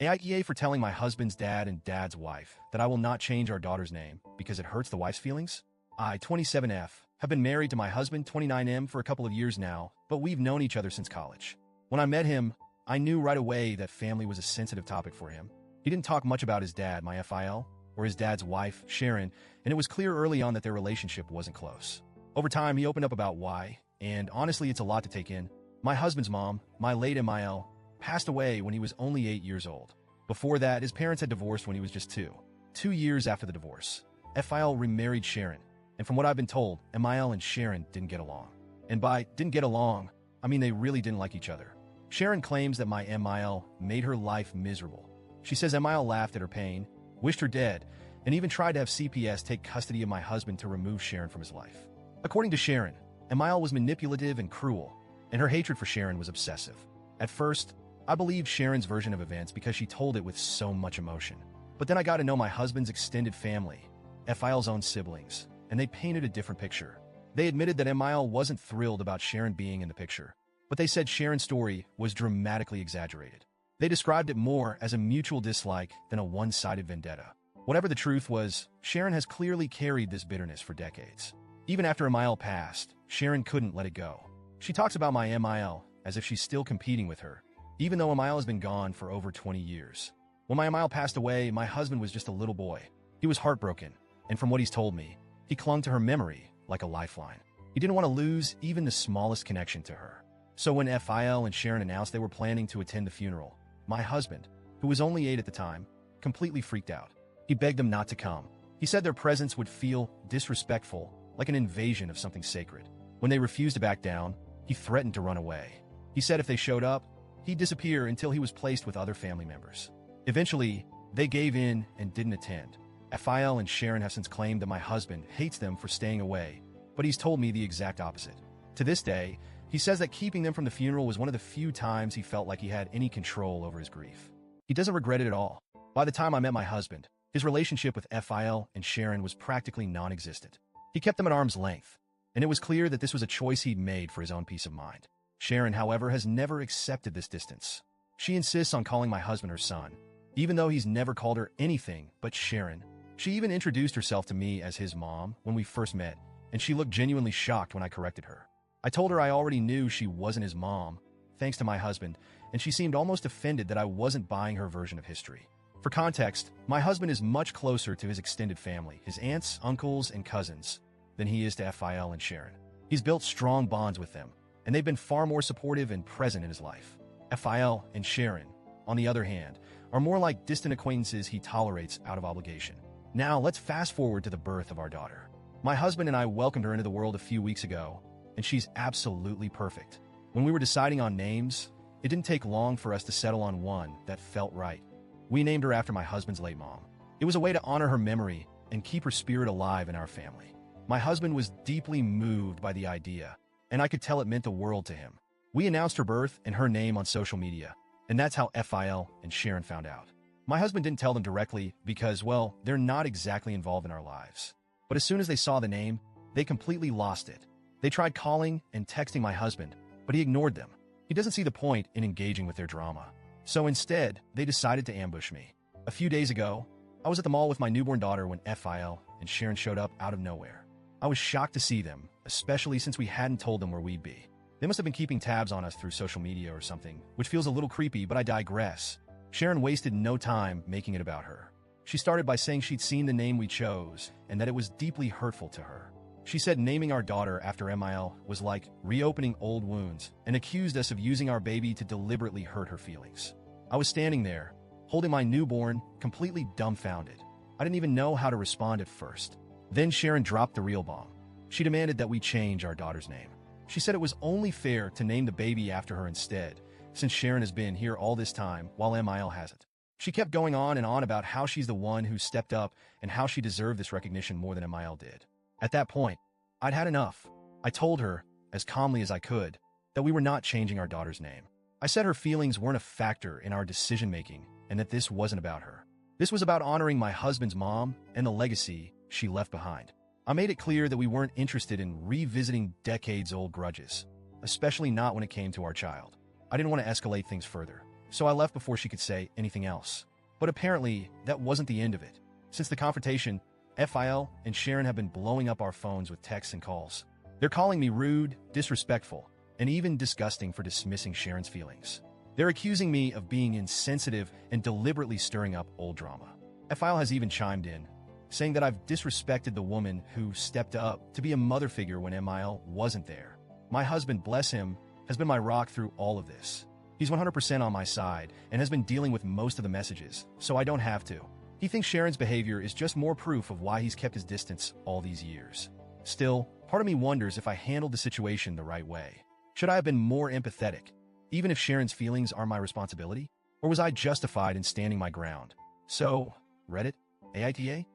AITA for telling my husband's dad and dad's wife that I will not change our daughter's name because it hurts the wife's feelings? I, 27F, have been married to my husband, 29M, for a couple of years now, but we've known each other since college. When I met him, I knew right away that family was a sensitive topic for him. He didn't talk much about his dad, my FIL, or his dad's wife, Sharon, and it was clear early on that their relationship wasn't close. Over time, he opened up about why, and honestly, it's a lot to take in. My husband's mom, my late MIL, passed away when he was only 8 years old. Before that, his parents had divorced when he was just 2. 2 years after the divorce, FIL remarried Sharon, and from what I've been told, MIL and Sharon didn't get along. And by didn't get along, I mean they really didn't like each other. Sharon claims that my MIL made her life miserable. She says MIL laughed at her pain, wished her dead, and even tried to have CPS take custody of my husband to remove Sharon from his life. According to Sharon, MIL was manipulative and cruel, and her hatred for Sharon was obsessive. At first, I believed Sharon's version of events because she told it with so much emotion. But then I got to know my husband's extended family, FIL's own siblings, and they painted a different picture. They admitted that MIL wasn't thrilled about Sharon being in the picture, but they said Sharon's story was dramatically exaggerated. They described it more as a mutual dislike than a one-sided vendetta. Whatever the truth was, Sharon has clearly carried this bitterness for decades. Even after MIL passed, Sharon couldn't let it go. She talks about my MIL as if she's still competing with her, even though MIL has been gone for over 20 years. When my MIL passed away, my husband was just a little boy. He was heartbroken, and from what he's told me, he clung to her memory like a lifeline. He didn't want to lose even the smallest connection to her. So when FIL and Sharon announced they were planning to attend the funeral, my husband, who was only 8 at the time, completely freaked out. He begged them not to come. He said their presence would feel disrespectful, like an invasion of something sacred. When they refused to back down, he threatened to run away. He said if they showed up, he'd disappear until he was placed with other family members. Eventually, they gave in and didn't attend. FIL and Sharon have since claimed that my husband hates them for staying away, but he's told me the exact opposite. To this day, he says that keeping them from the funeral was one of the few times he felt like he had any control over his grief. He doesn't regret it at all. By the time I met my husband, his relationship with FIL and Sharon was practically non-existent. He kept them at arm's length, and it was clear that this was a choice he'd made for his own peace of mind. Sharon, however, has never accepted this distance. She insists on calling my husband her son, even though he's never called her anything but Sharon. She even introduced herself to me as his mom when we first met, and she looked genuinely shocked when I corrected her. I told her I already knew she wasn't his mom, thanks to my husband, and she seemed almost offended that I wasn't buying her version of history. For context, my husband is much closer to his extended family, his aunts, uncles, and cousins, than he is to FIL and Sharon. He's built strong bonds with them, and they've been far more supportive and present in his life. FIL and Sharon, on the other hand, are more like distant acquaintances he tolerates out of obligation. Now, let's fast forward to the birth of our daughter. My husband and I welcomed her into the world a few weeks ago, and she's absolutely perfect. When we were deciding on names, it didn't take long for us to settle on one that felt right. We named her after my husband's late mom. It was a way to honor her memory and keep her spirit alive in our family. My husband was deeply moved by the idea, and I could tell it meant the world to him. We announced her birth and her name on social media, and that's how FIL and Sharon found out. My husband didn't tell them directly because, well, they're not exactly involved in our lives. But as soon as they saw the name, they completely lost it. They tried calling and texting my husband, but he ignored them. He doesn't see the point in engaging with their drama. So instead, they decided to ambush me. A few days ago, I was at the mall with my newborn daughter when FIL and Sharon showed up out of nowhere. I was shocked to see them, especially since we hadn't told them where we'd be. They must have been keeping tabs on us through social media or something, which feels a little creepy, but I digress. Sharon wasted no time making it about her. She started by saying she'd seen the name we chose and that it was deeply hurtful to her. She said naming our daughter after MIL was like reopening old wounds and accused us of using our baby to deliberately hurt her feelings. I was standing there, holding my newborn, completely dumbfounded. I didn't even know how to respond at first. Then Sharon dropped the real bomb. She demanded that we change our daughter's name. She said it was only fair to name the baby after her instead, since Sharon has been here all this time while MIL hasn't. She kept going on and on about how she's the one who stepped up and how she deserved this recognition more than MIL did. At that point, I'd had enough. I told her, as calmly as I could, that we were not changing our daughter's name. I said her feelings weren't a factor in our decision-making and that this wasn't about her. This was about honoring my husband's mom and the legacy she left behind. I made it clear that we weren't interested in revisiting decades-old grudges, especially not when it came to our child. I didn't want to escalate things further. so I left before she could say anything else. But apparently, that wasn't the end of it. Since the confrontation, FIL and Sharon have been blowing up our phones with texts and calls. They're calling me rude, disrespectful, and even disgusting for dismissing Sharon's feelings. They're accusing me of being insensitive and deliberately stirring up old drama. FIL has even chimed in, saying that I've disrespected the woman who stepped up to be a mother figure when MIL wasn't there. My husband, bless him, has been my rock through all of this. He's 100% on my side and has been dealing with most of the messages, so I don't have to. He thinks Sharon's behavior is just more proof of why he's kept his distance all these years. Still, part of me wonders if I handled the situation the right way. Should I have been more empathetic, even if Sharon's feelings are my responsibility? Or was I justified in standing my ground? So, Reddit, AITA?